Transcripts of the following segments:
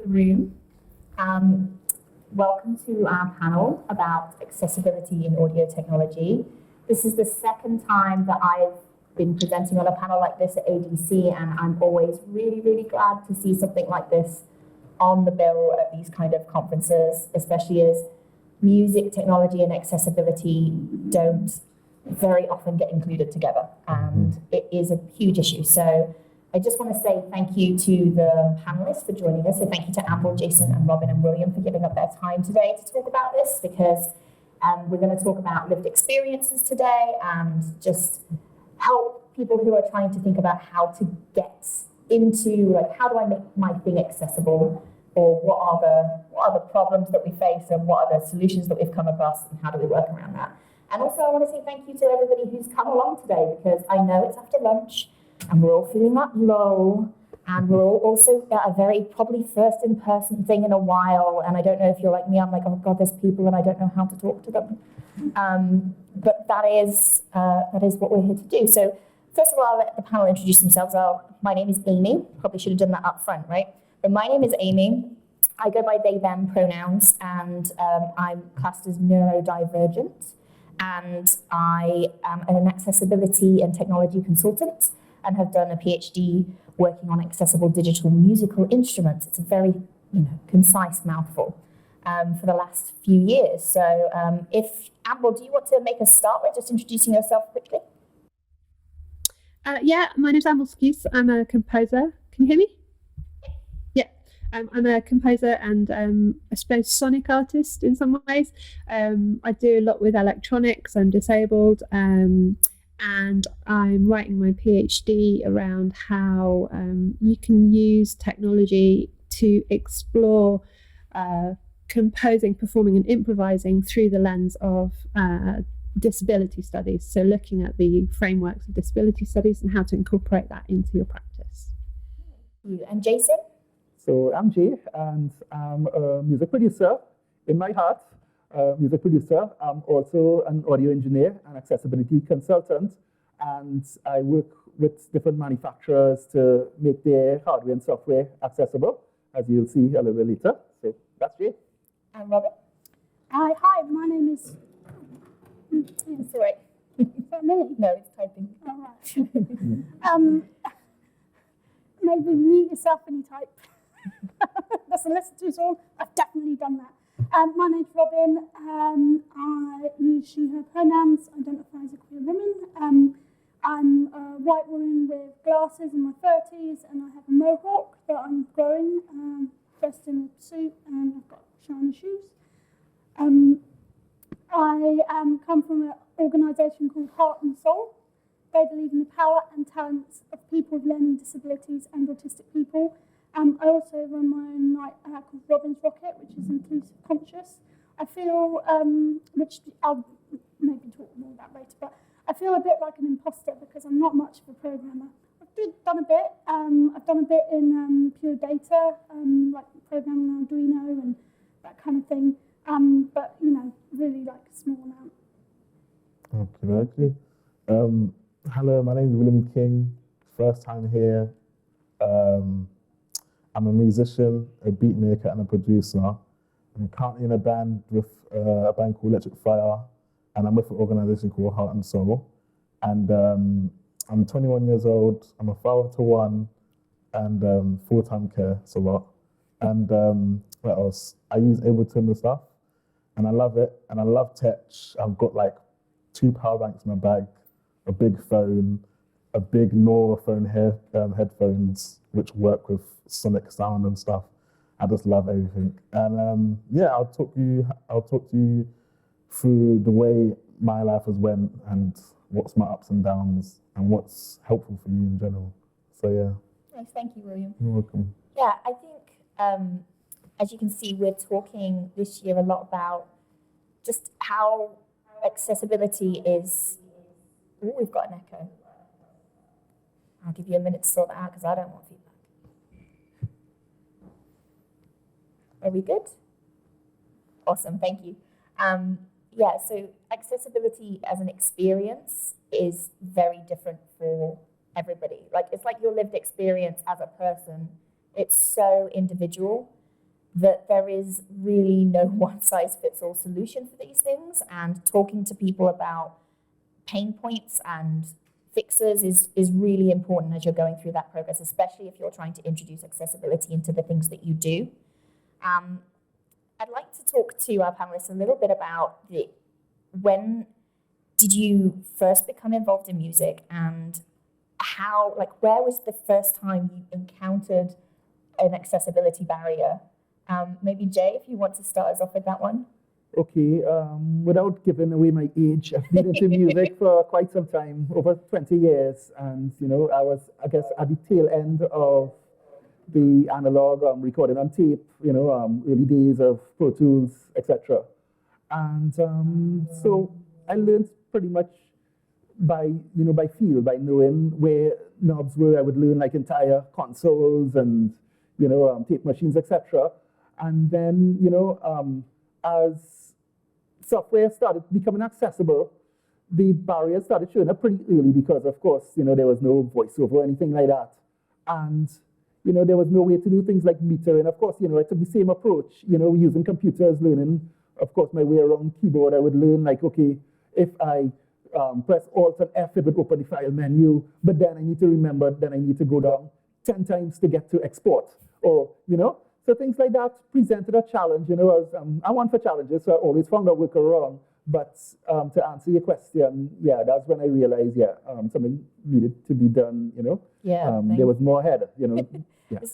room. Welcome to our panel about accessibility in audio technology. This is the second time that I've been presenting on a panel like this at ADC, and I'm always really, really glad to see something like this on the bill at these kind of conferences, especially as music technology and accessibility don't very often get included together, and it is a huge issue. So I just want to say thank you to the panelists for joining us. So thank you to Amble, Jason, and Robyn and William for giving up their time today to talk about this, because we're going to talk about lived experiences today and just help people who are trying to think about how to get into, like, how do I make my thing accessible, or what are the problems that we face and what are the solutions that we've come across and how do we work around that. And also I want to say thank you to everybody who's come along today, because I know it's after lunch and we're all feeling that low, and we're all also at a very probably first in-person thing in a while, and I don't know if you're like me, I'm like, oh God, there's people and I don't know how to talk to them. But that is what we're here to do. So first of all, I'll let the panel introduce themselves. My name is Amy. Probably should have done that up front, right? But my name is Amy. I go by they, them pronouns, and I'm classed as neurodivergent, and I am an accessibility and technology consultant, and have done a PhD working on accessible digital musical instruments. It's a very, concise mouthful for the last few years. So if, Amble, do you want to make us start by just introducing yourself quickly? Yeah, my name's Amble Skuse. I'm a composer. Can you hear me? Yeah, I'm a composer and I suppose sonic artist in some ways. I do a lot with electronics. I'm disabled. And I'm writing my PhD around how you can use technology to explore composing, performing and improvising through the lens of disability studies. So looking at the frameworks of disability studies and how to incorporate that into your practice. And Jason? So I'm Jay, and I'm a music producer in my heart. Music producer. I'm also an audio engineer and accessibility consultant, and I work with different manufacturers to make their hardware and software accessible, as you'll see a little bit later. So that's Jay. And Robyn? Hi, my name is... It's all right. Is that me? No, it's typing. All right. Maybe mute yourself when you type. That's a lesson to all. I've definitely done that. My name's Robyn. I use she, her pronouns, identify as a queer woman. I'm a white woman with glasses in my 30s, and I have a mohawk that I'm growing, dressed in a suit, and I've got shiny shoes. I come from an organisation called Heart and Soul. They believe in the power and talents of people with learning disabilities and autistic people. I also run my own night called Robyn's Rocket, which is inclusive conscious. I feel, which I'll maybe talk more about later, but I feel a bit like an imposter because I'm not much of a programmer. I've done a bit. I've done a bit in pure data, like programming Arduino and that kind of thing. But really like a small amount. Okay. Hello, my name is William King. First time here. I'm a musician, a beat maker, and a producer. I'm currently in a band with a band called Electric Fire, and I'm with an organisation called Heart and Soul. And I'm 21 years old. I'm a father to one, and full-time care, so what? And what else? I use Ableton and stuff, and I love it. And I love tech. I've got like 2 power banks in my bag, a big phone, a big LoRa phone headphones, which work with sonic sound and stuff. I just love everything. And I'll talk to you through the way my life has went and what's my ups and downs and what's helpful for you in general. So yeah. Nice, thank you, William. You're welcome. Yeah, I think as you can see, we're talking this year a lot about just how accessibility is. Oh, we've got an echo. I'll give you a minute to sort that out because I don't want feedback. Are we good? Awesome, thank you. So accessibility as an experience is very different for everybody. Like, it's like your lived experience as a person. It's so individual. that there is really no one-size-fits-all solution for these things, and talking to people about pain points and fixes is really important as you're going through that progress, especially if you're trying to introduce accessibility into the things that you do. I'd like to talk to our panelists a little bit about when did you first become involved in music, and how, like, where was the first time you encountered an accessibility barrier? Maybe Jay, if you want to start us off with that one. Okay, without giving away my age, I've been into music for quite some time, over 20 years, and I was, I guess, at the tail end of the analog recording on tape, early days of Pro Tools, etc. And so I learned pretty much by feel, by knowing where knobs were. I would learn like entire consoles and tape machines, etc. And then as software started becoming accessible, the barriers started showing up pretty early because, of course, there was no voiceover or anything like that. And, there was no way to do things like metering. Of course, I took the same approach, using computers, learning, of course, my way around keyboard. I would learn, like, okay, if I press Alt and F, it would open the file menu, but then I need to remember, then I need to go down 10 times to get to export, or, so things like that presented a challenge. I'm one for challenges, so I always found a workaround. But to answer your question, that's when I realized, something needed to be done. There was more ahead.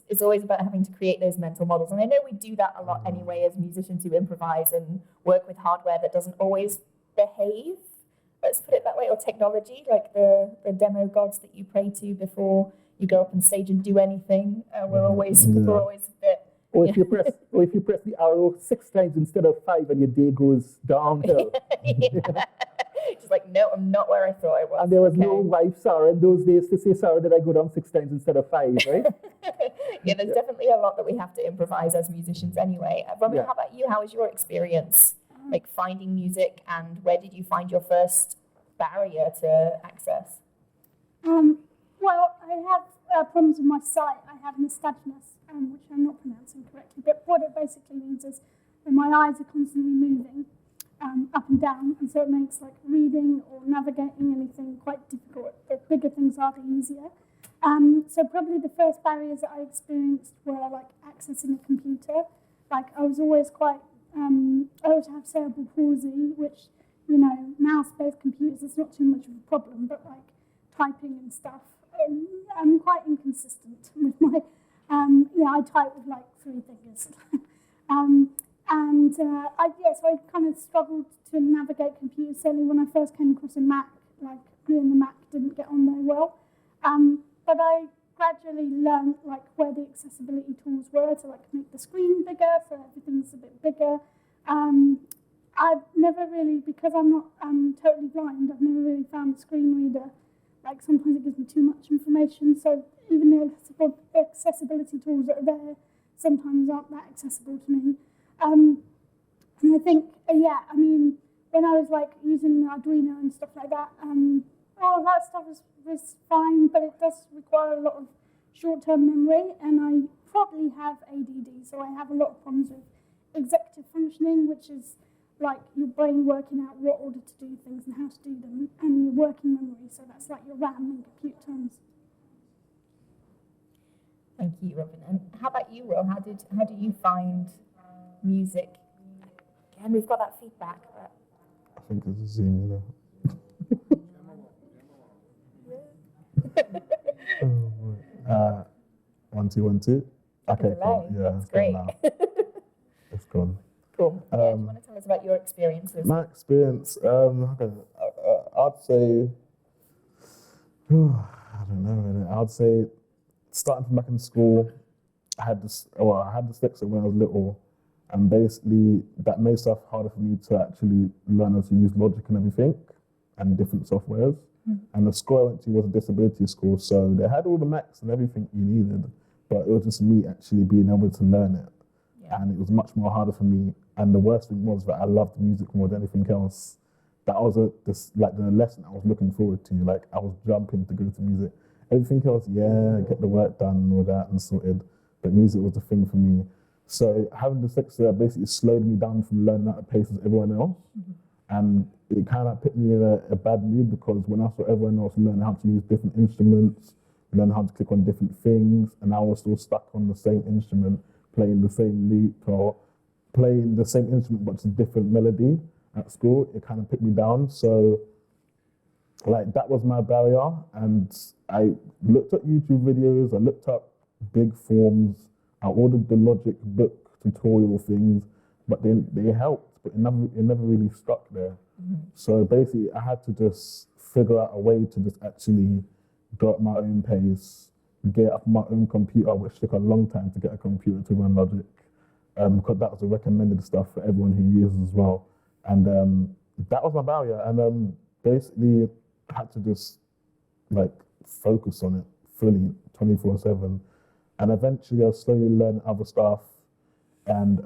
It's always about having to create those mental models, and I know we do that a lot anyway as musicians who improvise and work with hardware that doesn't always behave. Let's put it that way, or technology, like the demo gods that you pray to before you go up on stage and do anything. We're always a bit. Or if you press the arrow 6 times instead of 5, and your day goes downhill. Just like, no, I'm not where I thought I was. And there was no wife Sarah in those days to say, Sarah, did I go down 6 times instead of 5, right? There's definitely a lot that we have to improvise as musicians anyway. Robyn, how about you? How was your experience, like finding music, and where did you find your first barrier to access? Well, I have problems with my sight. I have nystagmus, which I'm not pronouncing correctly, but what it basically means is that my eyes are constantly moving up and down, and so it makes like reading or navigating anything quite difficult. The bigger things are, the easier. So probably the first barriers that I experienced were like accessing a computer. Like I was always quite, I always have cerebral palsy, which, mouse-based computers, it's not too much of a problem, but like typing and stuff, I'm quite inconsistent with my, I type with like 3 fingers. So I kind of struggled to navigate computers. Certainly when I first came across a Mac, like me and the Mac didn't get on very well. But I gradually learned like where the accessibility tools were to like make the screen bigger, so everything's a bit bigger. I've never really, because I'm not totally blind, I've never really found the screen reader. Like sometimes it gives me too much information, so even the accessibility tools that are there sometimes aren't that accessible to me. And I think, when I was like using Arduino and stuff like that, all that stuff was fine, but it does require a lot of short-term memory, and I probably have ADD, so I have a lot of problems with executive functioning, which is like your brain working out what order to do things and how to do them, and your working memory, so that's like your RAM in compute terms. Thank you, Robyn. And how about you, Will? How do you find music? Again, we've got that feedback. But... I think it's a Zoom, 1 2 1 2. Okay, cool. Yeah, that's great. Now. It's gone. Cool. Do you want to tell us about your experiences? My experience, I'd say, I don't know. I'd say, starting from back in school, I had dyslexia when I was little, and basically that made stuff harder for me to actually learn how to use logic and everything, and different softwares. And the school I went to was a disability school, so they had all the Macs and everything you needed, but it was just me actually being able to learn it. Yeah. And it was much more harder for me. And the worst thing was that I loved music more than anything else. That was the lesson I was looking forward to. Like I was jumping to go to music. Everything else, get the work done and all that and sorted. But music was the thing for me. So having dyslexia basically slowed me down from learning at the pace as everyone else. And it kind of put me in a bad mood because when I saw everyone else learn how to use different instruments, learn how to click on different things, and I was still stuck on the same instrument, playing the same loop or playing the same instrument but just a different melody at school, it kind of put me down. So like that was my barrier, and I looked at YouTube videos, I looked up big forms, I ordered the Logic book tutorial things, but they helped, but it never really stuck there. So basically I had to just figure out a way to just actually go at my own pace, get up my own computer, which took a long time to get a computer to run Logic, because that was the recommended stuff for everyone who uses as well. And that was my barrier, and basically I had to just like focus on it fully 24/7, and eventually I slowly learned other stuff, and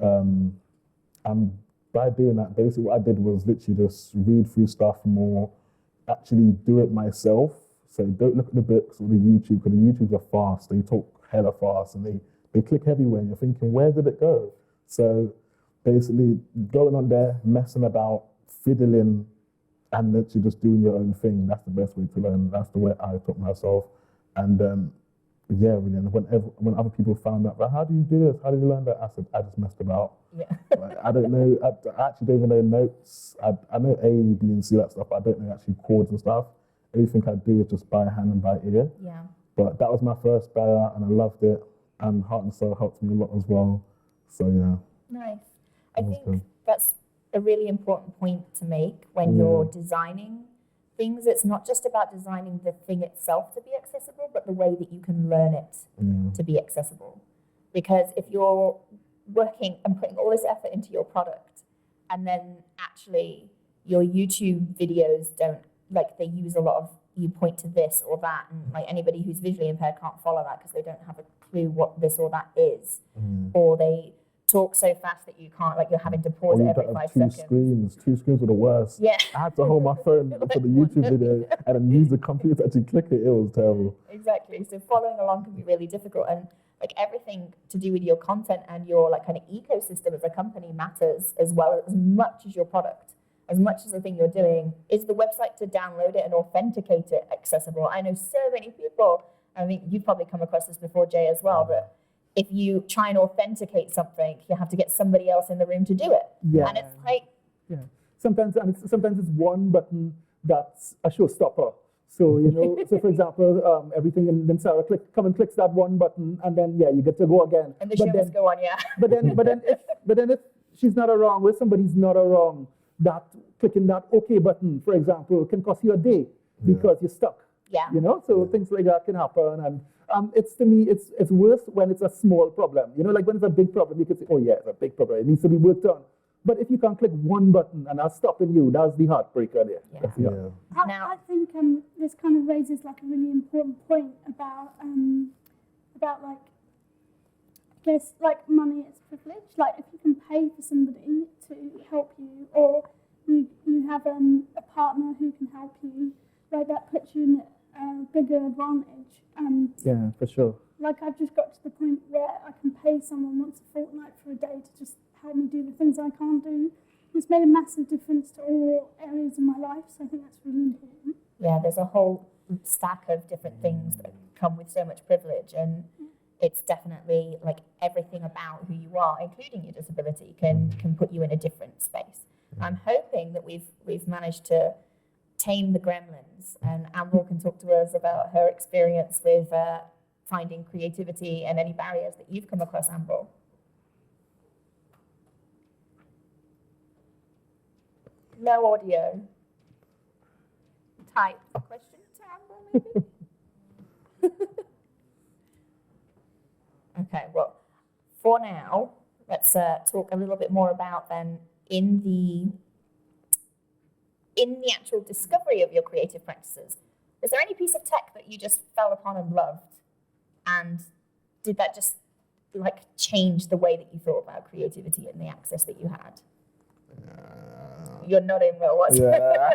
by doing that, basically what I did was literally just read through stuff more, actually do it myself. So don't look at the books or the YouTube, because the YouTubes are fast, they talk hella fast, and they click everywhere, and you're thinking, where did it go? So basically going on there, messing about, fiddling, and literally just doing your own thing, that's the best way to learn. That's the way I taught myself. And yeah, really, and when other people found out, well, how do you do this? How do you learn that? I said, I just messed about. Yeah. Like, I don't know, I actually don't even know notes. I know A, B, and C, that stuff, but I don't know actually chords and stuff. Everything I do is just by hand and by ear. Yeah. But that was my first barrier, and I loved it. And Heart and Soul helped me a lot as well. So yeah. Nice. I think good. that's a really important point to make when you're designing things. It's not just about designing the thing itself to be accessible, but the way that you can learn it to be accessible. Because if you're working and putting all this effort into your product, and then actually your YouTube videos don't, like, they use a lot of, you point to this or that, and like anybody who's visually impaired can't follow that because they don't have a clue what this or that is, or they talk so fast that you can't, like, you're having to pause it every 5 seconds. Two screens were the worst. Yeah. I had to hold my phone for the YouTube video and then use the computer to actually click it. It was terrible. Exactly. So following along can be really difficult, and like everything to do with your content and your like kind of ecosystem as a company matters as well, as much as your product, as much as the thing you're doing. Is the website to download it and authenticate it accessible? I know so many people, I mean, you've probably come across this before, Jay, as well, but if you try and authenticate something, you have to get somebody else in the room to do it. Yeah. And it's like... Yeah. Sometimes it's one button that's a showstopper. So, you know, so for example, everything, and then Sarah clicks that one button, and then, yeah, you get to go again. And the show must go on, yeah. But then if she's not around, or somebody's not around, that clicking that OK button, for example, can cost you a day because you're stuck. Yeah. You know, so things like that can happen. And it's, to me, it's worse when it's a small problem. You know, like when it's a big problem, you can say, oh yeah, it's a big problem, it needs to be worked on. But if you can click one button and that's stopping you, that's the heartbreaker there. Now, I think this kind of raises like a really important point about like, I guess, like money is privilege. Like if you can pay for somebody to help you, or you have a partner who can help you, like that puts you in a bigger advantage. Yeah, for sure. Like I've just got to the point where I can pay someone once a fortnight for a day to just help me do the things I can't do. It's made a massive difference to all areas of my life, so I think that's really important. Yeah, there's a whole stack of different things that come with so much privilege, and it's definitely like everything about who you are, including your disability, can put you in a different space. I'm hoping that we've managed to tame the gremlins, and Amble can talk to us about her experience with finding creativity and any barriers that you've come across, Amble. No audio. Type a question to Amble, maybe? Okay, well, for now, let's talk a little bit more about then in the actual discovery of your creative practices. Is there any piece of tech that you just fell upon and loved? And did that just like change the way that you thought about creativity and the access that you had? You're nodding, Will. What's Yeah.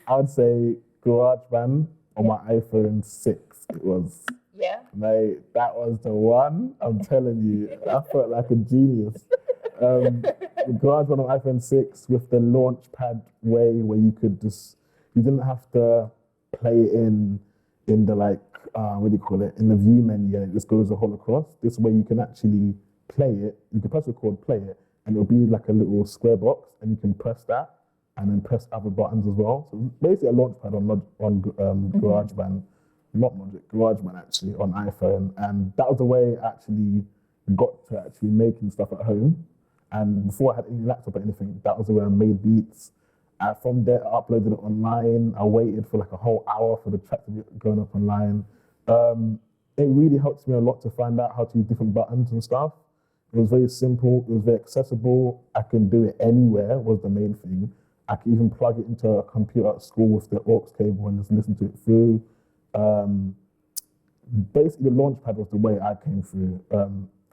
I would say GarageBand on my iPhone 6. It was Yeah. Mate, that was the one. I'm telling you, I felt like a genius. The GarageBand on iPhone 6 with the launchpad way where you didn't have to play it in the what do you call it, in the view menu, and it just goes the whole across. This way you can actually play it. You can press record, play it, and it'll be like a little square box, and you can press that, and then press other buttons as well. So basically a launchpad on GarageBand, not Logic, GarageBand actually on iPhone, and that was the way I actually got to actually making stuff at home. And before I had any laptop or anything, that was the way I made beats. From there, I uploaded it online. I waited for like a whole hour for the track to be going up online. It really helped me a lot to find out how to use different buttons and stuff. It was very simple. It was very accessible. I can do it anywhere was the main thing. I could even plug it into a computer at school with the aux cable and just listen to it through. Basically, the launchpad was the way I came through.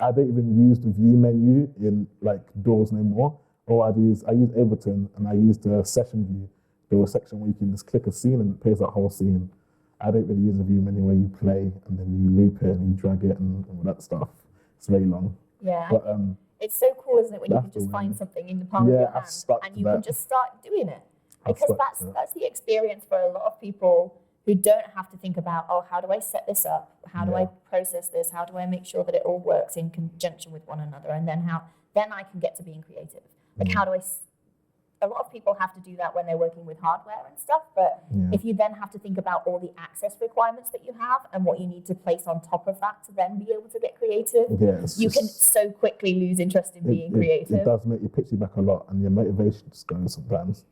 I don't even use the view menu in like doors anymore. All I do is I use Ableton and I use the session view. There was a section where you can just click a scene and it plays that whole scene. I don't really use a view menu where you play and then you loop it and you drag it and all that stuff. It's very long. Yeah. But, it's so cool, isn't it, when you can just find something in the palm of your hand and you can just start doing it. Because that's the experience for a lot of people who don't have to think about, oh, how do I set this up? How do I process this? How do I make sure that it all works in conjunction with one another? And then I can get to being creative. Like a lot of people have to do that when they're working with hardware and stuff, but if you then have to think about all the access requirements that you have and what you need to place on top of that to then be able to get creative, you can so quickly lose interest in being creative. It does make you pitch you back a lot and your motivation just goes sometimes.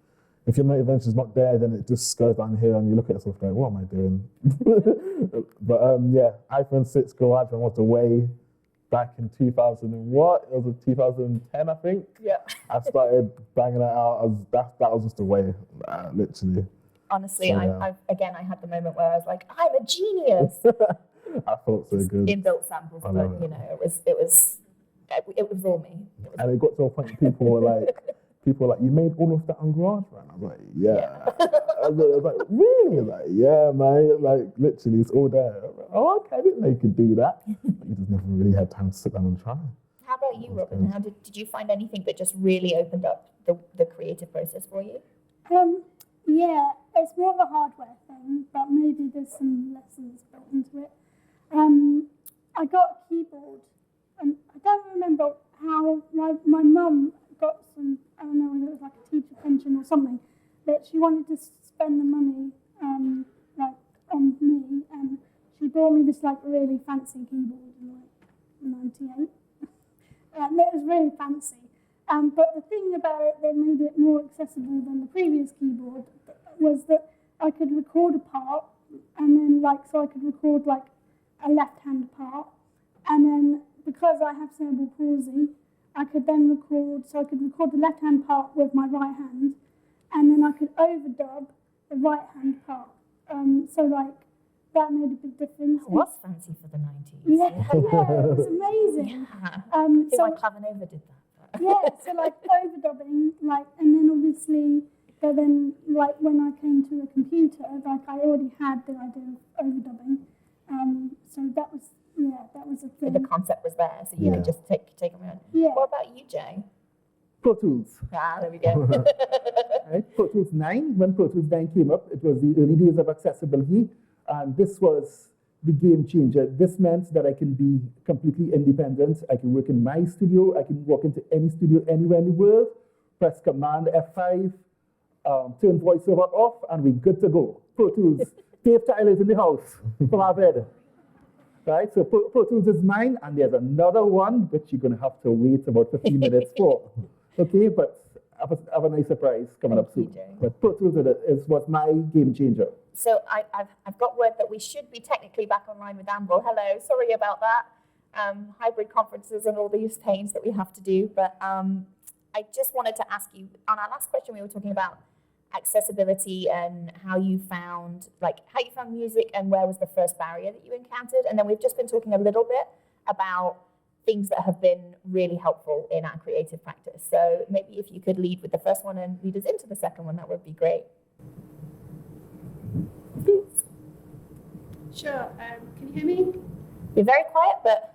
If your motivation is not there, then it just goes down here and you look at yourself going, what am I doing? But iPhone 6 GarageBand was the way back in 2000 and what? It was 2010, I think. Yeah. I started banging that out. That was just the way, literally. Honestly, so, I had the moment where I was like, I'm a genius. I felt so good. Inbuilt samples, but you know, it was all me. And it got to a point where people were like, you made all of that on GarageBand? I was like, yeah. I was like, really? Like, yeah, man. Like, literally, it's all there. Like, oh, okay, I didn't know you could do that. But you just never really had time to sit down and try. How about you, Robyn? How did you find anything that just really opened up the creative process for you? Yeah, it's more of a hardware thing, but maybe there's some lessons built into it. I got a keyboard, and I don't remember how my mum got some, I don't know whether it was like a teacher pension or something, that she wanted to spend the money on me, and she bought me this like really fancy keyboard in like 98. And it was really fancy. But the thing about it that made it more accessible than the previous keyboard was that I could record a part, and then so I could record like a left-hand part, and then because I have cerebral palsy, I could then record the left-hand part with my right hand, and then I could overdub the right-hand part. That made a big difference. It was fancy for the 90s. Yeah, it was amazing. Yeah. I think my Clavinova did that. Yeah, so overdubbing, and then obviously, when I came to a computer, I already had the idea of overdubbing. So that was a thing. The concept was there, so you could just take them around. Yeah. What about you, Jay? Pro Tools. There we go. Right? Pro Tools 9, when Pro Tools 9 came up, it was the early days of accessibility, and this was the game changer. This meant that I can be completely independent. I can work in my studio. I can walk into any studio anywhere in the world, press Command F5, turn voiceover off, and we're good to go. Pro Tools. Dave Tyler's in the house from our bed. Right, so Pro Tools is mine, and there's another one which you're going to have to wait about 15 minutes for. Okay, but I have a nice surprise coming up soon. But Pro Tools was my game changer. So I've got word that we should be technically back online with Amble. Hello, sorry about that. Hybrid conferences and all these pains that we have to do. But I just wanted to ask you, on our last question, we were talking about accessibility and how you found music and where was the first barrier that you encountered. And then we've just been talking a little bit about things that have been really helpful in our creative practice. So maybe if you could lead with the first one and lead us into the second one, that would be great. Sure. Can you hear me? You're very quiet, but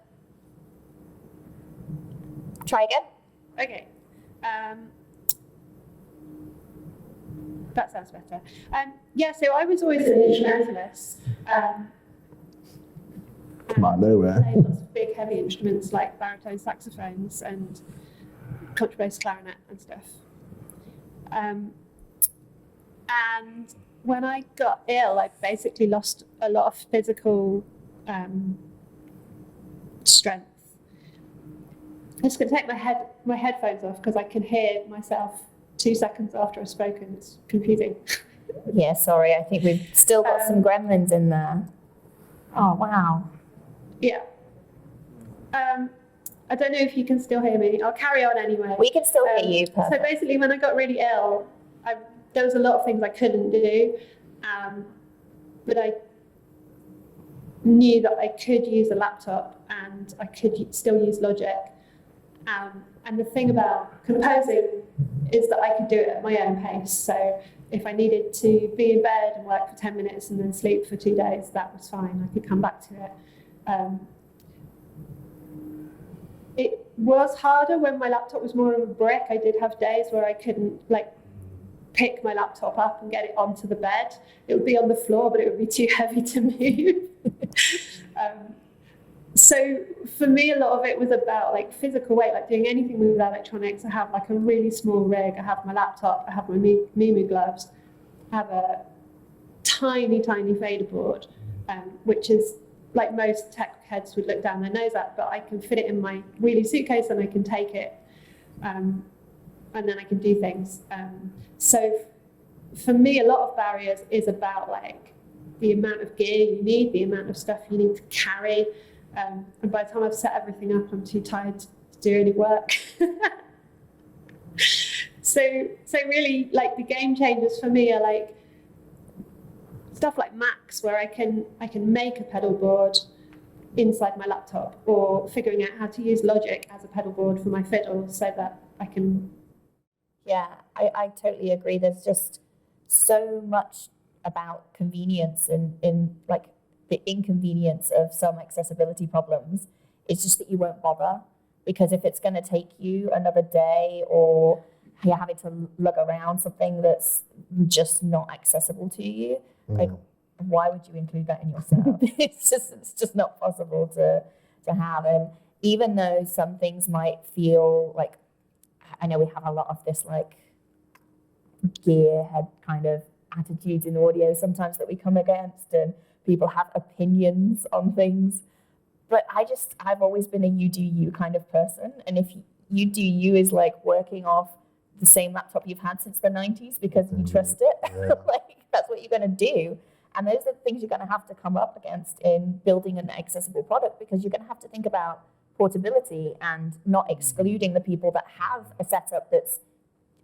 try again. Okay. That sounds better. Yeah, so I was always an instrumentalist. Come out of nowhere. Played lots of big, heavy instruments like baritone saxophones and contrabass clarinet and stuff. And when I got ill, I basically lost a lot of physical strength. I'm just going to take my headphones off because I can hear myself 2 seconds after I've spoken. It's confusing. Yeah, sorry. I think we've still got some gremlins in there. Oh, wow. Yeah. I don't know if you can still hear me. I'll carry on anyway. We can still hear you. So Perfect. basically, when I got really ill, there was a lot of things I couldn't do, but I knew that I could use a laptop and I could still use Logic. And the thing about composing is that I could do it at my own pace. So if I needed to be in bed and work for 10 minutes and then sleep for 2 days, that was fine. I could come back to it. It was harder when my laptop was more of a brick. I did have days where I couldn't pick my laptop up and get it onto the bed. It would be on the floor, but it would be too heavy to move. So for me, a lot of it was about physical weight, doing anything with electronics. I have a really small rig. I have my laptop. I have my Mimu gloves. I have a tiny, tiny fader board, which is most tech heads would look down their nose at, but I can fit it in my wheelie suitcase and I can take it, and then I can do things. So for me, a lot of barriers is about the amount of gear you need, the amount of stuff you need to carry. And by the time I've set everything up, I'm too tired to do any work. So really, the game changers for me are stuff like Macs, where I can make a pedal board inside my laptop, or figuring out how to use Logic as a pedal board for my fiddle so that I can. Yeah, I totally agree. There's just so much about convenience in the inconvenience of some accessibility problems. It's just that you won't bother, because if it's going to take you another day, or you're having to lug around something that's just not accessible to you, why would you include that in your setup? It's just not possible to have. And even though some things might feel I know we have a lot of this gearhead kind of attitudes in audio sometimes that we come against, and people have opinions on things. But I've always been a you do you kind of person. And if you do you is working off the same laptop you've had since the 90s because you trust it, that's what you're going to do. And those are the things you're going to have to come up against in building an accessible product, because you're going to have to think about portability and not excluding the people that have a setup that's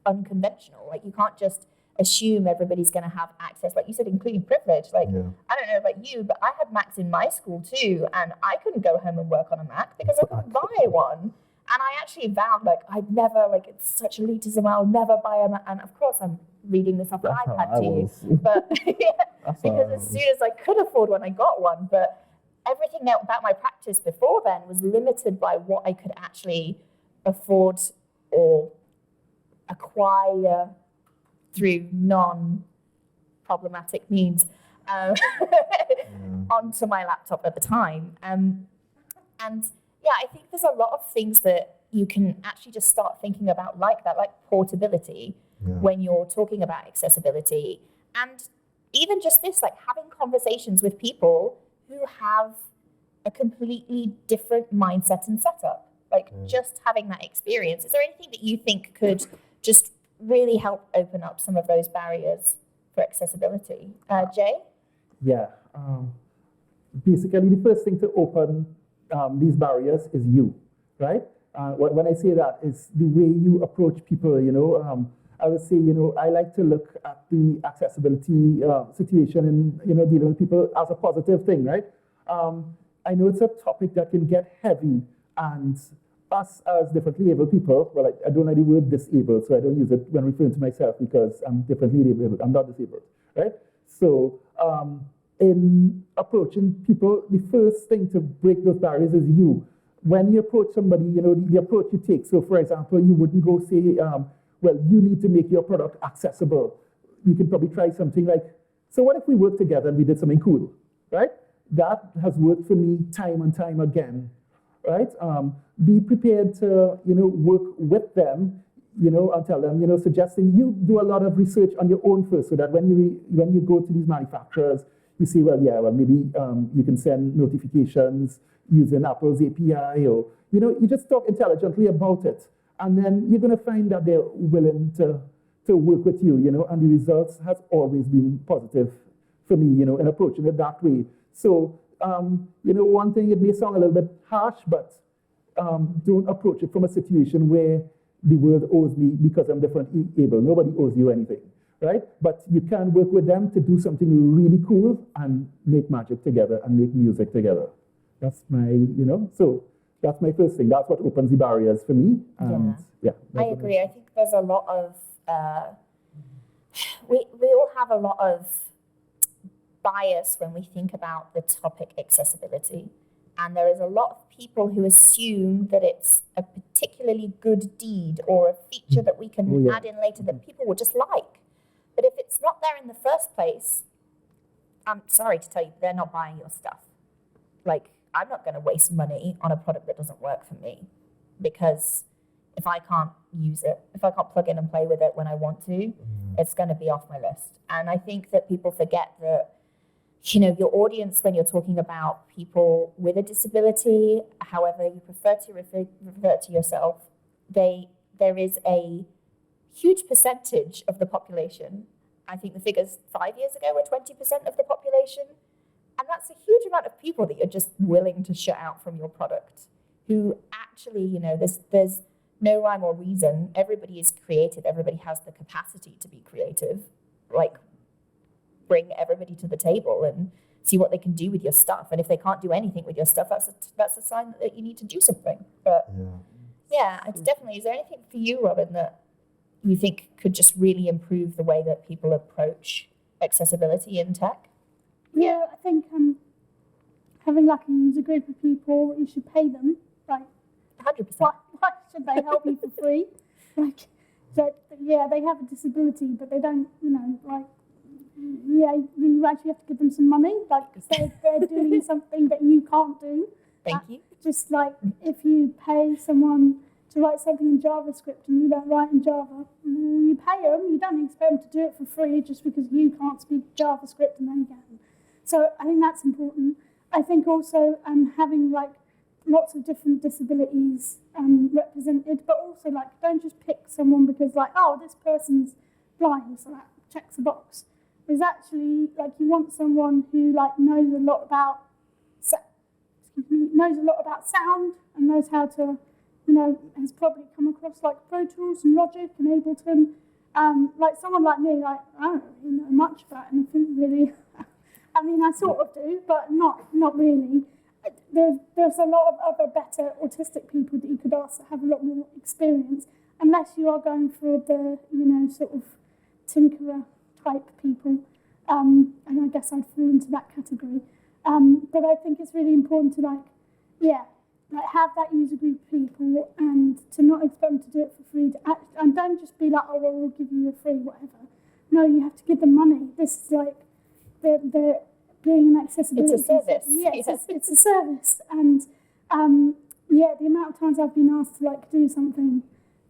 unconventional. You can't just assume everybody's going to have access, like you said, including privilege. I don't know about you, but I had Macs in my school too, and I couldn't go home and work on a Mac because I couldn't buy one. And I actually vowed, I'd never, it's such elitism, I'll never buy a Mac. And of course, I'm reading this off an iPad to you. But because as soon as I could afford one, I got one. But everything about my practice before then was limited by what I could actually afford or acquire through non-problematic means onto my laptop at the time. And yeah, I think there's a lot of things that you can actually just start thinking about like that, like portability when you're talking about accessibility. And even just this, having conversations with people who have a completely different mindset and setup. Just having that experience. Is there anything that you think could just really help open up some of those barriers for accessibility? Jay? Yeah. Basically, the first thing to open these barriers is you, right? When I say that, it's the way you approach people, I would say, I like to look at the accessibility situation and, dealing with people as a positive thing, right? I know it's a topic that can get heavy, and us as differently able people, well, I don't like the word disabled, so I don't use it when referring to myself because I'm differently able, I'm not disabled, right? So in approaching people, the first thing to break those barriers is you. When you approach somebody, the approach you take. So, for example, you wouldn't go say, well, you need to make your product accessible. You can probably try something like, so what if we work together and we did something cool, right? That has worked for me time and time again, right? Be prepared to, work with them, and tell them, suggesting you do a lot of research on your own first, so that when you go to these manufacturers, you say, maybe you can send notifications using Apple's API, or, you just talk intelligently about it. And then you're going to find that they're willing to work with you, and the results has always been positive for me, in approaching it that way. So, one thing, it may sound a little bit harsh, but don't approach it from a situation where the world owes me because I'm differently able. Nobody owes you anything, right? But you can work with them to do something really cool and make magic together and make music together. That's my, so that's my first thing. That's what opens the barriers for me. And I agree. I think there's a lot of, we all have a lot of bias when we think about the topic accessibility. And there is a lot of people who assume that it's a particularly good deed or a feature that we can add in later that people will just like. But if it's not there in the first place, I'm sorry to tell you, they're not buying your stuff. Like, I'm not going to waste money on a product that doesn't work for me, because if I can't use it, if I can't plug in and play with it when I want to, it's going to be off my list. And I think that people forget that, your audience, when you're talking about people with a disability, however you prefer to refer to yourself, there is a huge percentage of the population. I think the figures 5 years ago were 20% of the population. And that's a huge amount of people that you're just willing to shut out from your product, who actually, there's no rhyme or reason. Everybody is creative. Everybody has the capacity to be creative. Like, bring everybody to the table and see what they can do with your stuff. And if they can't do anything with your stuff, that's a sign that you need to do something. But it's definitely. Is there anything for you, Robyn, that you think could just really improve the way that people approach accessibility in tech? Yeah, I think having like a user group of people, you should pay them. Like, 100%. Why should they help you for free? Like, so, they have a disability, but they don't, you actually have to give them some money. Like, they're doing something that you can't do. Thank you. Just like if you pay someone to write something in JavaScript and you don't write in Java, you pay them. You don't expect them to do it for free just because you can't speak JavaScript and they can. So I think that's important. I think also having like lots of different disabilities represented, but also like don't just pick someone because like, oh, this person's blind, so that checks a box. There's actually like you want someone who like knows a lot about sound and knows how to, has probably come across like Pro Tools and Logic and Ableton. Like someone like me, like I don't really know much about anything really. I mean, I sort of do, but not really. There's a lot of other better autistic people that you could ask that have a lot more experience, unless you are going for the, sort of tinkerer type people. And I guess I'd fall into that category. But I think it's really important to have that user group of people and to not expect them to do it for free. And don't just be like, oh, well, we'll give you a free whatever. No, you have to give them money. This is like the being an accessibility. It's a service. Yes, it's a service. And the amount of times I've been asked to like do something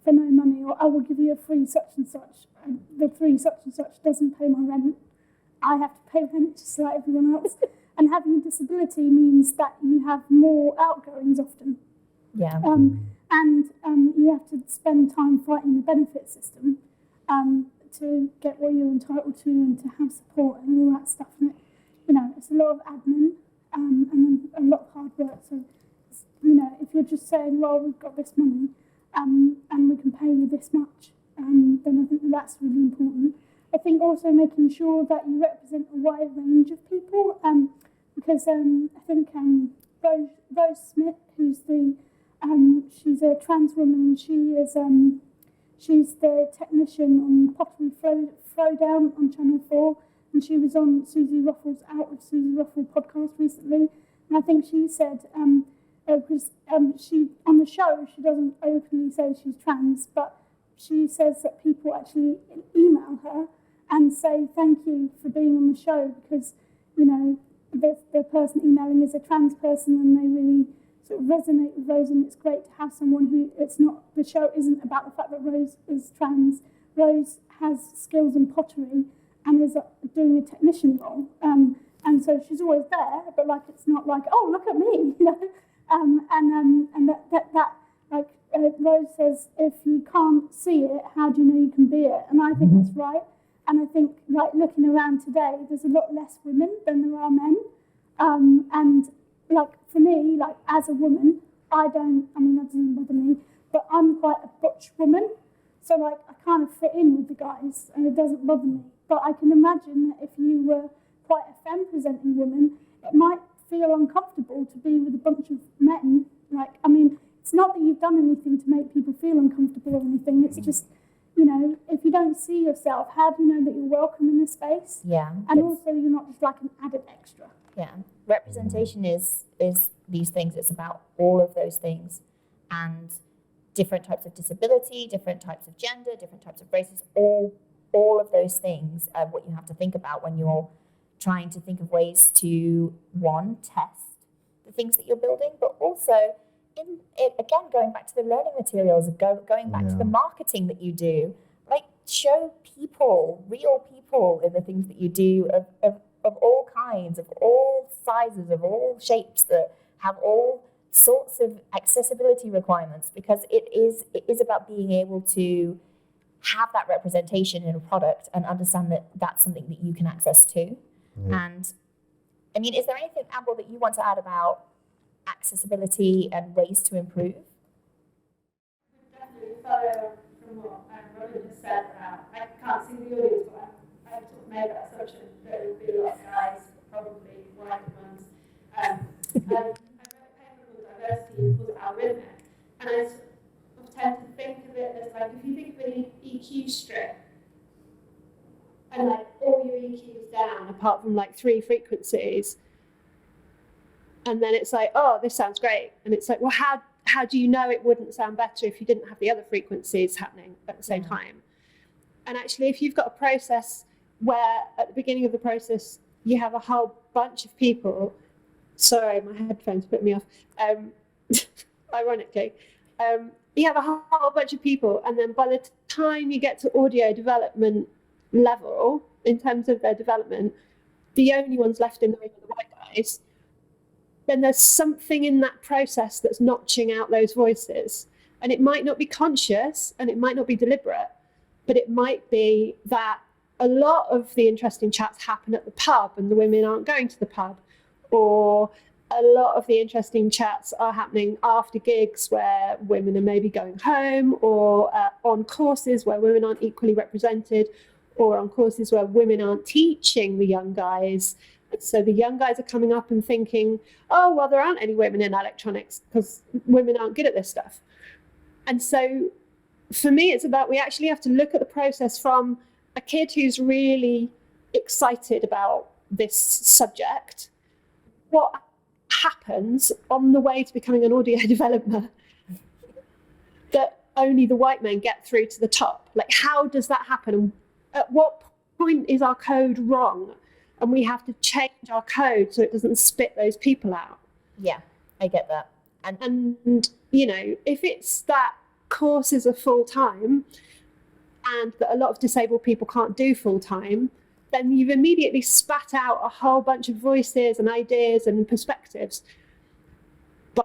for no money, or I will give you a free such and such. And the free such and such doesn't pay my rent. I have to pay rent just like everyone else. And having a disability means that you have more outgoings often. Yeah. And you have to spend time fighting the benefit system to get what you're entitled to and to have support and all that stuff. And it's a lot of admin and a lot of hard work. So, if you're just saying, well, we've got this money and we can pay you this much, then I think that's really important. I think also making sure that you represent a wide range of people, because I think Rose Smith, who's she's a trans woman, and she's the technician on Pottery Throwdown on Channel 4, and she was on Susie Ruffle's Out with Susie Ruffle podcast recently, and I think she said, because she on the show she doesn't openly say she's trans, but she says that people actually email her and say thank you for being on the show because, you know, the person emailing is a trans person and they really sort of resonate with Rose, and it's great to have someone who, it's not, the show isn't about the fact that Rose is trans. Rose has skills in pottery and is doing a technician role. And so she's always there, but like it's not like, oh, look at me, you know. And that like Rose says, if you can't see it, how do you know you can be it? And I think that's right. And I think, like, looking around today, there's a lot less women than there are men. And like for me, like as a woman, that doesn't bother me, but I'm quite a butch woman. So like I kind of fit in with the guys and it doesn't bother me. But I can imagine that if you were quite a femme-presenting woman, it might feel uncomfortable to be with a bunch of men. Like, I mean, it's not that you've done anything to make people feel uncomfortable or anything. It's just, you know, if you don't see yourself, how do you know that you're welcome in this space? Yeah. And also you're not just like an added extra. Yeah. Representation is these things. It's about all of those things. And different types of disability, different types of gender, different types of races, all of those things are what you have to think about when you're trying to think of ways to, one, test the things that you're building, but also, again, going back to the learning materials, going back to the marketing that you do, like show people, real people in the things that you do of all kinds, of all sizes, of all shapes, that have all sorts of accessibility requirements, because it is about being able to have that representation in a product and understand that that's something that you can access to. And I mean, is there anything, Amble, that you want to add about accessibility and ways to improve? Definitely follow from what Robyn just said about, I can't see the audience, but I've sort of made that assumption that there will be a lot of guys, probably white ones. I wrote a paper called Diversity Equals Algorithmic, and I sort of tend to think of it as like, if you think of an EQ strip, and like all your EQs down, apart from like 3 frequencies, and then it's like, oh, this sounds great, and it's like, well, how do you know it wouldn't sound better if you didn't have the other frequencies happening at the same time? And actually, if you've got a process where at the beginning of the process you have a whole bunch of people, sorry, my headphones put me off, ironically, you have a whole bunch of people, and then by the time you get to audio development level, in terms of their development, the only ones left in the room are the white guys, then there's something in that process that's notching out those voices. And it might not be conscious and it might not be deliberate, but it might be that a lot of the interesting chats happen at the pub and the women aren't going to the pub, or a lot of the interesting chats are happening after gigs where women are maybe going home, or on courses where women aren't equally represented, or on courses where women aren't teaching the young guys. So the young guys are coming up and thinking, oh, well, there aren't any women in electronics because women aren't good at this stuff. And so for me, it's about, we actually have to look at the process from a kid who's really excited about this subject. What happens on the way to becoming an audio developer that only the white men get through to the top? Like, how does that happen? And at what point is our code wrong? And we have to change our code so it doesn't spit those people out. Yeah, I get that. And you know, if it's that courses are full-time and that a lot of disabled people can't do full-time, then you've immediately spat out a whole bunch of voices and ideas and perspectives by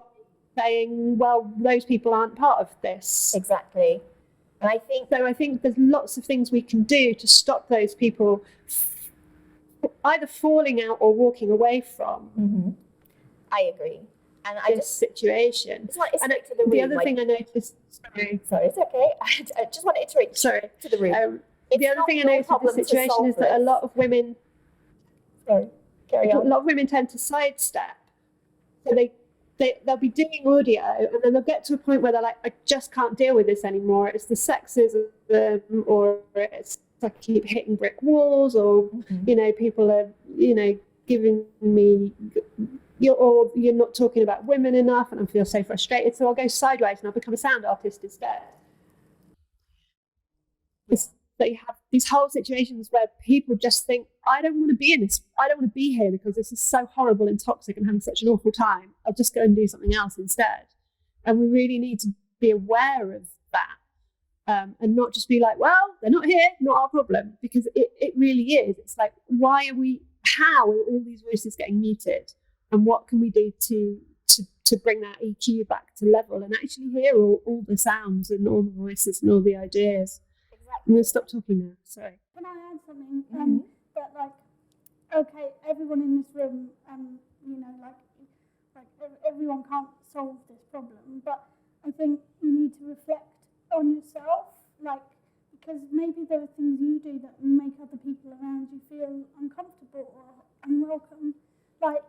saying, well, those people aren't part of this. Exactly. And I think there's lots of things we can do to stop those people either falling out or walking away from. I agree. And this situation. The other thing I noticed. Sorry, it's okay. I just want to iterate to the room. The other thing I noticed with the situation is that a lot of women. Sorry, carry on. A lot of women tend to sidestep. So they'll be doing audio, and then they'll get to a point where they're like, I just can't deal with this anymore. It's the sexism, or it's I keep hitting brick walls, or people are giving me you're not talking about women enough, and I feel so frustrated, so I'll go sideways and I'll become a sound artist instead. That you have these whole situations where people just think, I don't want to be in this, I don't want to be here because this is so horrible and toxic and having such an awful time. I'll just go and do something else instead. And we really need to be aware of that, and not just be like, well, they're not here, not our problem, because it really is. It's like, how are all these voices getting muted, and what can we do to bring that EQ back to level and actually hear all the sounds and all the voices and all the ideas. I'm going to stop talking now. Sorry. Can I add something? That okay, everyone in this room, everyone can't solve this problem, but I think you need to reflect on yourself, because maybe there are things you do that make other people around you feel uncomfortable or unwelcome. I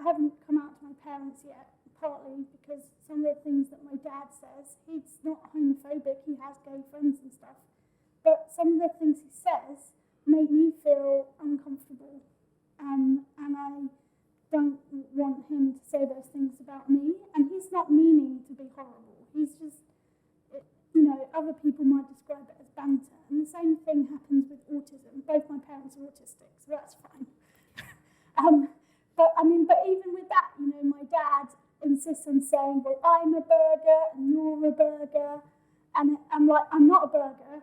haven't come out to my parents yet, partly because some of the things that my dad says, he's not homophobic, he has gay friends and stuff, but some of the things he says make me feel uncomfortable, and I don't want him to say those things about me, and he's not meaning to be horrible, he's just, other people might describe it as banter, and the same thing happens with autism. Both my parents are autistic, so that's fine. But even with that, my dad insists on saying, well, I'm a burger and you're a burger. And I'm like, I'm not a burger.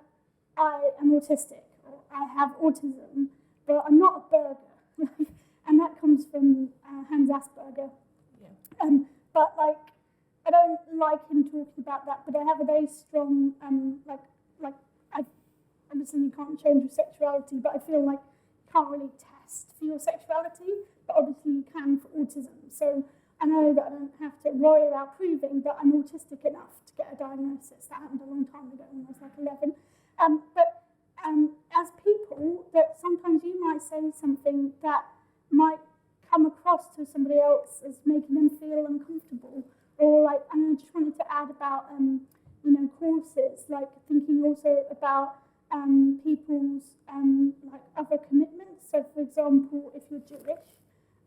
I am autistic, or I have autism, but I'm not a burger. And that comes from Hans Asperger. Yeah. But I don't like him talking about that, but I have a very strong, obviously you can't change your sexuality, but I feel like you can't really test for your sexuality, but obviously you can for autism. So I know that I don't have to worry about proving that I'm autistic enough to get a diagnosis. That happened a long time ago when I was 11. But as people, that sometimes you might say something that might come across to somebody else as making them feel uncomfortable. Or and I just wanted to add about, courses, thinking also about people's other commitments. So, for example, if you're Jewish,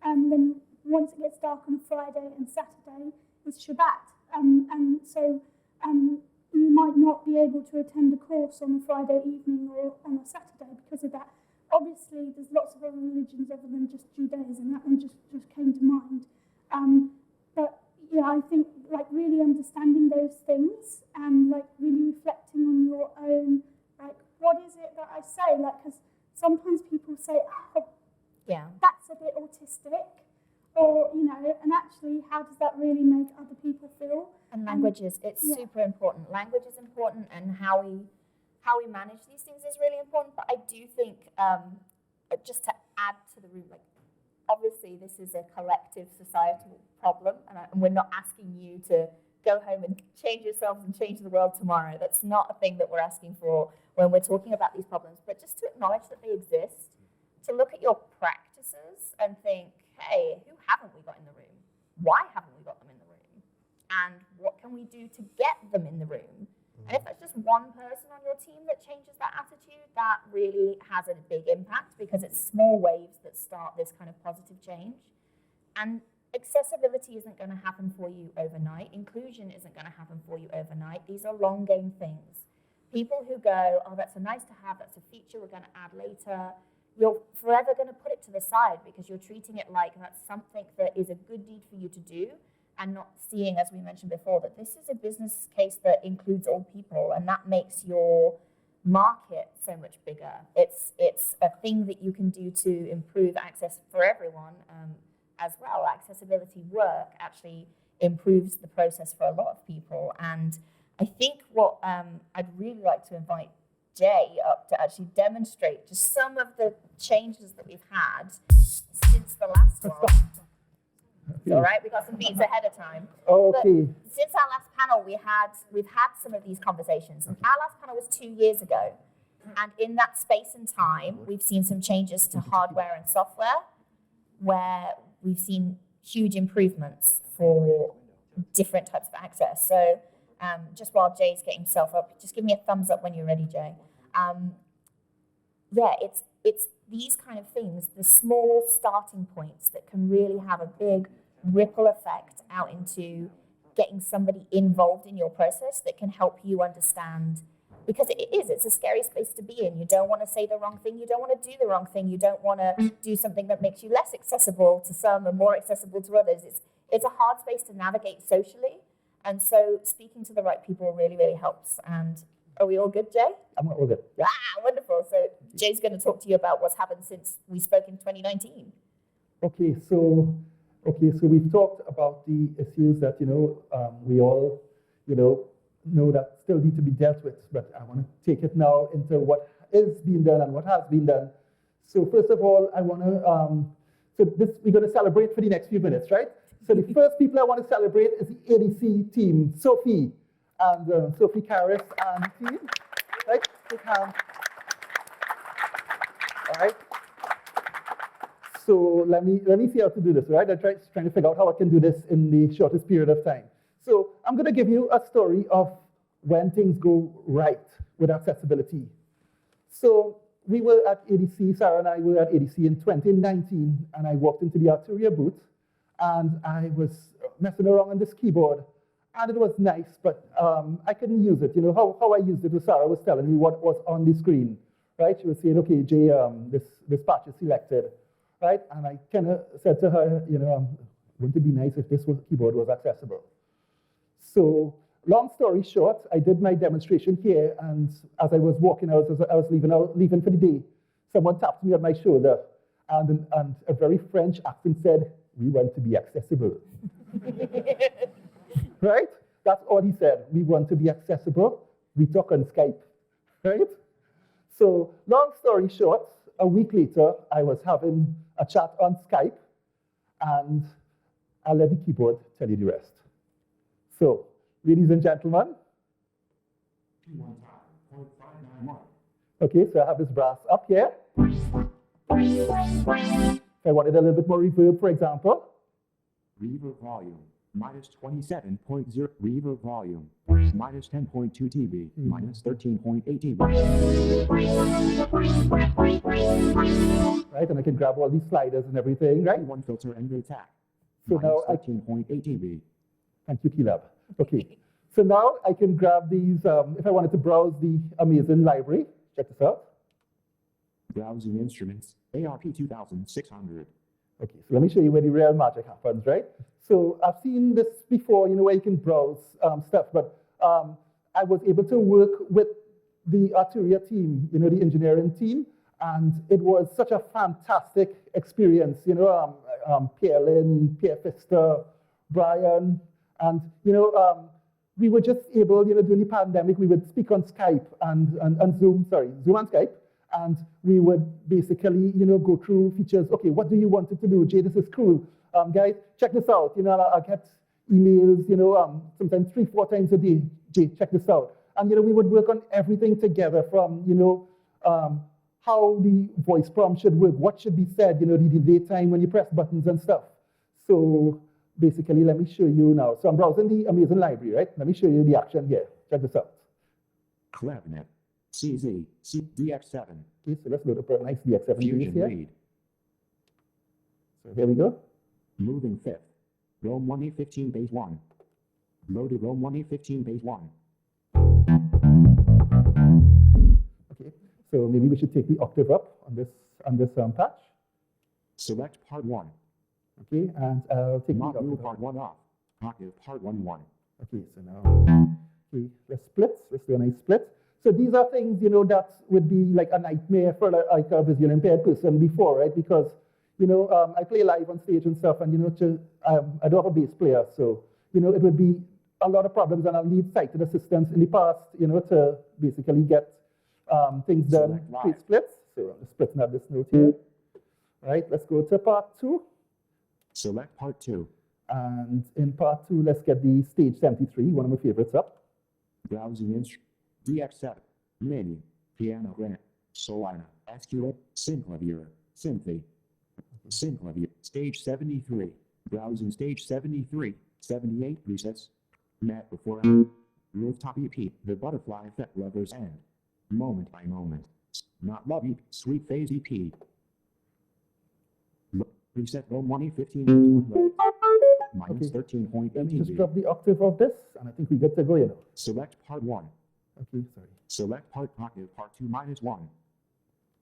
then once it gets dark on a Friday and Saturday, it's Shabbat. And so you might not be able to attend a course on a Friday evening or on a Saturday because of that. Obviously, there's lots of other religions other than just Judaism. That one just came to mind. But yeah, I think really understanding those things and really reflecting on your own, what is it that I say? Because sometimes people say, oh, yeah, that's a bit autistic. Or, and actually, how does that really make other people feel? And language it's super important. Language is important, and how we manage these things is really important. But I do think, just to add to the room, obviously this is a collective societal problem, and we're not asking you to go home and change yourselves and change the world tomorrow. That's not a thing that we're asking for when we're talking about these problems. But just to acknowledge that they exist, to look at your practices and think, hey, who haven't we got in the room? Why haven't we got them in the room? And what can we do to get them in the room? And if that's just one person on your team that changes that attitude, that really has a big impact, because it's small waves that start this kind of positive change. And accessibility isn't going to happen for you overnight. Inclusion isn't going to happen for you overnight. These are long game things. People who go, oh, that's a nice to have, that's a feature we're going to add later, you're forever going to put it to the side because you're treating it like that's something that is a good deed for you to do, and not seeing, as we mentioned before, that this is a business case that includes all people, and that makes your market so much bigger. It's a thing that you can do to improve access for everyone as well. Accessibility work actually improves the process for a lot of people. And I think what I'd really like to invite Jay up to actually demonstrate just some of the changes that we've had since the last one. All right, we got some beats ahead of time. Okay. But since our last panel, we've had some of these conversations. Our last panel was 2 years ago, and in that space and time, we've seen some changes to hardware and software, where we've seen huge improvements for different types of access. So Just while Jay's getting himself up, just give me a thumbs up when you're ready, Jay. Yeah, it's these kind of things, the small starting points that can really have a big ripple effect out into getting somebody involved in your process that can help you understand, because it's a scary space to be in. You don't want to say the wrong thing. You don't want to do the wrong thing. You don't want to do something that makes you less accessible to some and more accessible to others. It's a hard space to navigate socially. And so speaking to the right people really, really helps. And are we all good, Jay? I'm all good. Ah, wonderful. So Jay's going to talk to you about what's happened since we spoke in 2019. Okay, so we've talked about the issues that, we all, know that still need to be dealt with, but I want to take it now into what is being done and what has been done. So first of all, I want to, we're going to celebrate for the next few minutes, right? So the first people I want to celebrate is the ADC team, Sophie and Sophie Carus and team, right? Take hands. All right. So let me see how to do this, right? I'm trying to figure out how I can do this in the shortest period of time. So I'm going to give you a story of when things go right with accessibility. So we were at ADC, Sarah and I were at ADC in 2019, and I walked into the Arturia booth, and I was messing around on this keyboard, and it was nice, but I couldn't use it. How I used it was Sarah was telling me what was on the screen, right? She was saying, okay, Jay, this patch is selected, right? And I kind of said to her, wouldn't it be nice if this keyboard was accessible? So long story short, I did my demonstration here, and as I was walking out, as I was leaving for the day, someone tapped me on my shoulder, and a very French accent said, "We want to be accessible." Right? That's all he said. We want to be accessible. We talk on Skype, right? So long story short, a week later, I was having a chat on Skype, and I'll let the keyboard tell you the rest. So, ladies and gentlemen, okay, so I have this brass up here. If I wanted a little bit more reverb, for example. Reverb volume, minus 27.0. Reverb volume, minus 10.2 dB, minus 13.8 dB. Right, and I can grab all these sliders and everything, right? One filter and attack. So now minus 13.8 dB. Thank you, Kilab. Okay, so now I can grab these, if I wanted to browse the amazing library, check this out. Browsing instruments, ARP 2600. Okay, so let me show you where the real magic happens, right? So I've seen this before, where you can browse stuff, but I was able to work with the Arturia team, the engineering team, and it was such a fantastic experience, Pierre Lynn, Pierre Pfister, Brian, and, we were just able, during the pandemic, we would speak on Skype and Zoom and Skype, and we would basically, go through features. Okay, what do you want it to do? Jay, this is cool. Guys, check this out. I'll get emails, sometimes 3-4 times a day. Jay, check this out. And, we would work on everything together from, how the voice prompt should work, what should be said, the delay time when you press buttons and stuff. So basically, let me show you now. So I'm browsing the amazing library, right? Let me show you the action here. Check this out. Clavinet, CZ, DX7. Okay, so let's load up a nice DX7 base Fusion here. read. So here we go. Moving fifth. Rome 1A15 base 1. Loaded Rome 1A15 base 1. Okay, so maybe we should take the octave up on this patch. Select part 1. Okay, and I'll take Not the move octave part up. 1 off. Octave part 1. Okay, so now let's split. Let's do a nice split. So these are things, that would be like a nightmare for like a visually impaired person before, right? Because, I play live on stage and stuff, and, I don't have a bass player, so, it would be a lot of problems, and I'll need sighted assistance in the past, to basically get things done. Create splits. So I'm just splitting up this note here. All right, let's go to part 2. Select part 2. And in part 2, let's get the stage 73, one of my favorites, up. Browsing instrument. DX7. Menu. Piano Grand. Solana. Esculate. Synclavier. Synthy. Synclavier. Stage 73. Browsing stage 73. 78 presets. Met before. Rooftop EP, the butterfly effect lovers end. Moment by moment. Not love EP, sweet phase EP. Reset row money 15 minus Okay. 13.8 Let me just dB. drop the octave of this, and I think we get to go, you know. Select part 1. Okay, sorry. Select part octave part 2 minus 1.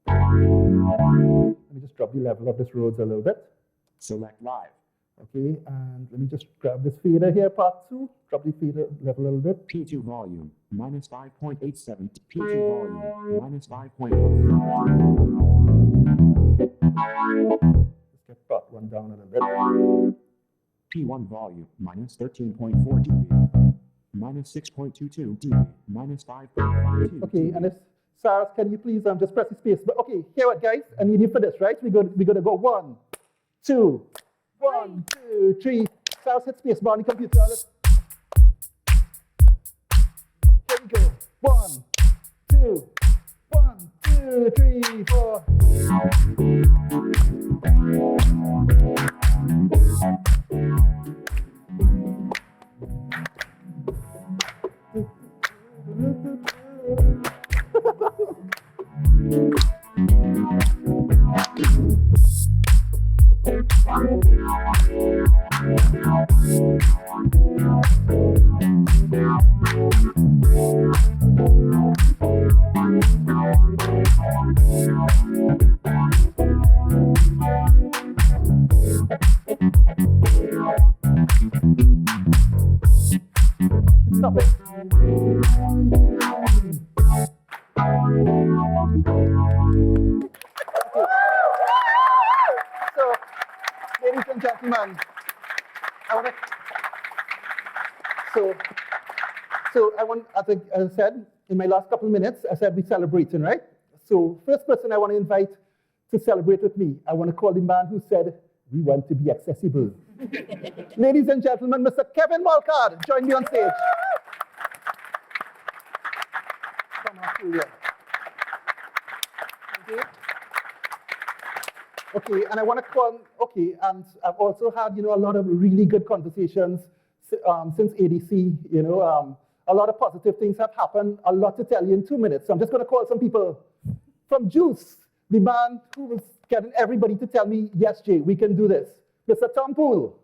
Let me just drop the level of this Rhodes a little bit. Select live. Okay, and let me just grab this fader here, part 2. Drop the fader level a little bit. P2 volume, minus 5.87. P2 volume, minus 5.1. Let's get part 1 down a little bit. P1 volume, minus 13.4 dB. Minus 6.22 dB. Minus 5.52 Okay, dB. and if Sarah, can you please just press the space? But okay, here what, guys? I need you for this, right? We're gonna go 1, 2, 1, 2, 3. Sarah, hit space bar on the computer. Here we go. 1, 2, 1, 2, 3, 4. Stop it. So, ladies and gentlemen, as I said, in my last couple of minutes, I said we're celebrating, right? So, first person I want to invite to celebrate with me, I want to call the man who said, we want to be accessible. Ladies and gentlemen, Mr. Kevin Walcott, join me on stage. From Australia. Okay, and I want to call, and I've also had, a lot of really good conversations since ADC, a lot of positive things have happened, a lot to tell you in 2 minutes. So I'm just going to call some people from Juice, the man who was getting everybody to tell me, yes, Jay, we can do this. Mr. Tom Poole.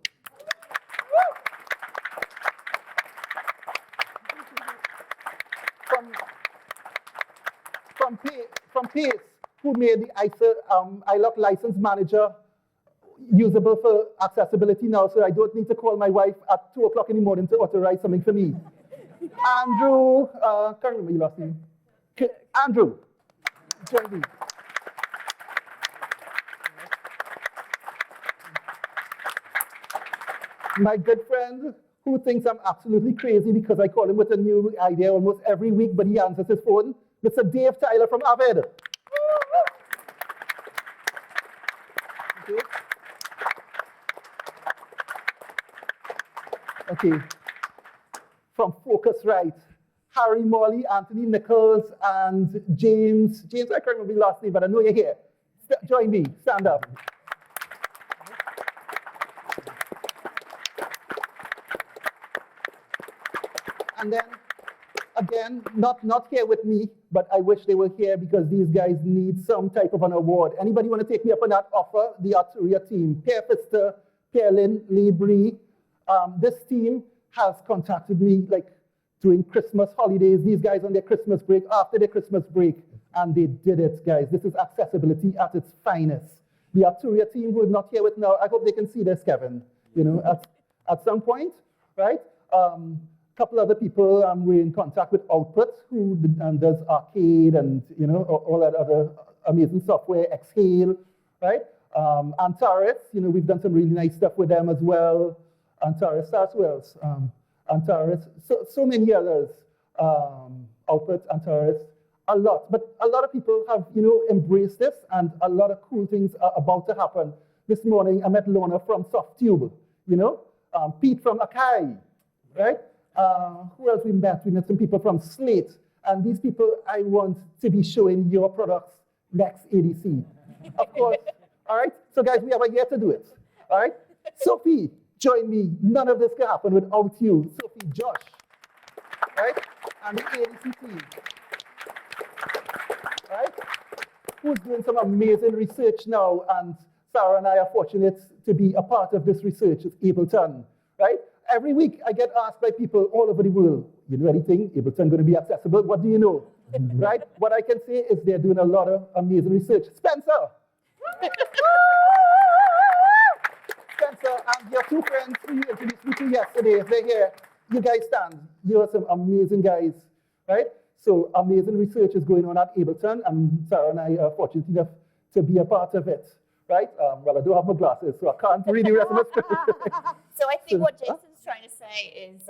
From Pace, who made the iLock license manager usable for accessibility now, so I don't need to call my wife at 2 o'clock in the morning to authorize something for me. Andrew, can't remember your last name. Andrew, join me. My good friend, who thinks I'm absolutely crazy because I call him with a new idea almost every week, but he answers his phone. Mr. Dave Tyler from Aved. Okay. From Focusrite, Harry Morley, Anthony Nichols, and James. James, I can't remember your last name, but I know you're here. Join me. Stand up. And then, again, not here with me, but I wish they were here because these guys need some type of an award. Anybody want to take me up on that offer? The Arturia team, Pierre Pfister, Pierre Lynn, Lee Bree. This team has contacted me like during Christmas holidays, these guys on their Christmas break, after their Christmas break, and they did it, guys. This is accessibility at its finest. The Arturia team, who is not here with now, I hope they can see this, Kevin, at some point, right? Couple other people we're in contact with Output, who does arcade and all that other amazing software, Exhale, right? Antares, we've done some really nice stuff with them as well. Antares, that's who else? Antares, so many others. Output, Antares, a lot. But a lot of people have embraced this, and a lot of cool things are about to happen. This morning I met Lorna from SoftTube, Pete from Akai, right? Who else we met? We met some people from Slate. And these people I want to be showing your products next ADC. Of course. All right? So guys, we have a year to do it. All right? Sophie, join me. None of this can happen without you. Sophie, Josh. right? And the ADC team, right? Who's doing some amazing research now, and Sarah and I are fortunate to be a part of this research at Ableton, right? Every week I get asked by people all over the world, you know anything? Ableton going to be accessible? What do you know? Right? What I can say is they're doing a lot of amazing research. Spencer! Spencer and your two friends who you introduced me to yesterday, they're here. You guys stand. You are some amazing guys, right? So amazing research is going on at Ableton, and Sarah and I are fortunate enough to be a part of it, right? Well, I don't have my glasses, so I can't read the rest of the story. So I think what Jason's trying to say is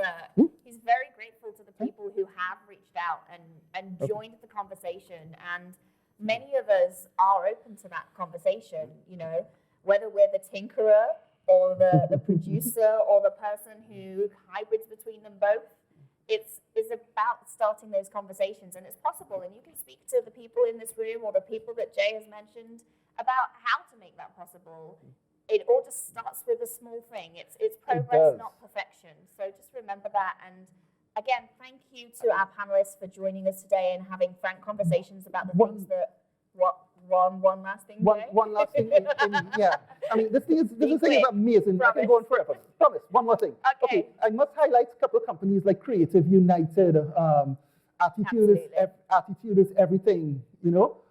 he's very grateful to the people who have reached out and joined the conversation, and many of us are open to that conversation, you know, whether we're the tinkerer or the producer or the person who hybrids between them both. It's about starting those conversations, and it's possible, and you can speak to the people in this room or the people that Jay has mentioned about how to make that possible. It all just starts with a small thing. It's progress, not perfection. So just remember that. And again, thank you to our panelists for joining us today and having frank conversations about the things that, one last thing, Jay? One last thing, yeah. I mean, this thing is amazing. Promise. I can go on forever. Promise. One more thing. Okay. I must highlight a couple of companies like Creative United, Attitude is Everything, you know.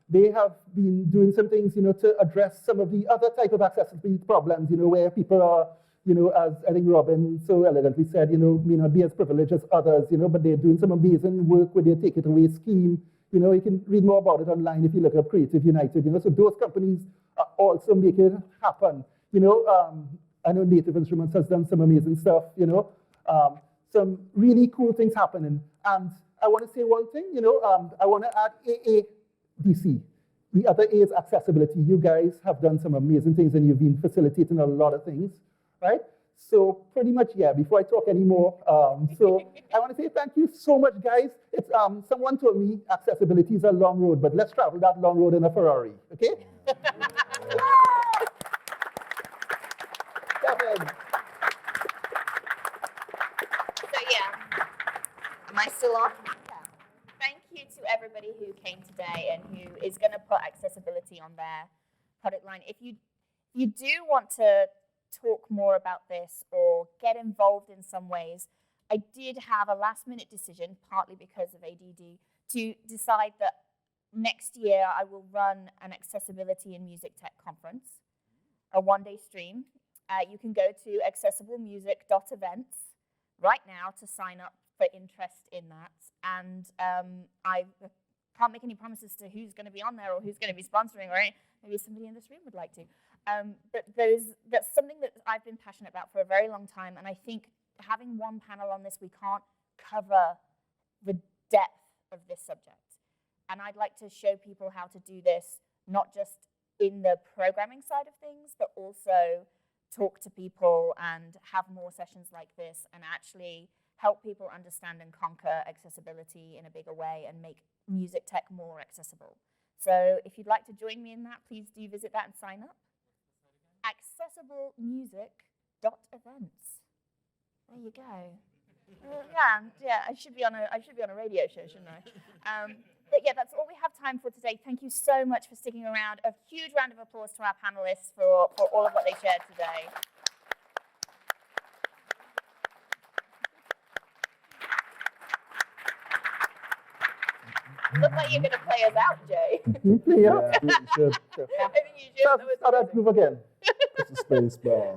They have been doing some things, you know, to address some of the other type of accessibility problems, you know, where people are, you know, as I think Robyn so elegantly said, you know, may not be as privileged as others, you know, but they're doing some amazing work with their Take It Away scheme. You know, you can read more about it online if you look up Creative United, you know, so those companies are also making it happen. You know, I know Native Instruments has done some amazing stuff, you know, some really cool things happening. And I want to say one thing, you know, I want to add AADC. The other A is accessibility. You guys have done some amazing things, and you've been facilitating a lot of things, right? So pretty much, yeah, before I talk anymore, so I want to say thank you so much, guys. It's someone told me accessibility is a long road, but let's travel that long road in a Ferrari, okay? Kevin. So yeah, am I still on? Yeah. Thank you to everybody who came today and who is going to put accessibility on their product line. If you do want to talk more about this or get involved in some ways, I did have a last minute decision, partly because of ADD, to decide that next year I will run an accessibility and music tech conference, a one-day stream. You can go to accessiblemusic.events right now to sign up for interest in that. And I can't make any promises to who's going to be on there or who's going to be sponsoring, or maybe somebody in this room would like to. But that's something that I've been passionate about for a very long time, and I think having one panel on this, we can't cover the depth of this subject. And I'd like to show people how to do this, not just in the programming side of things, but also talk to people and have more sessions like this and actually help people understand and conquer accessibility in a bigger way and make music tech more accessible. So if you'd like to join me in that, please do visit that and sign up. accessiblemusic.events. There you go. Yeah. I should be on a radio show, shouldn't I? But yeah, that's all we have time for today. Thank you so much for sticking around. A huge round of applause to our panelists for all of what they shared today. Look like you're going to play us out, Jay. Play out. Yeah, I think you should. I think you should. Start that groove again. It's a space bar.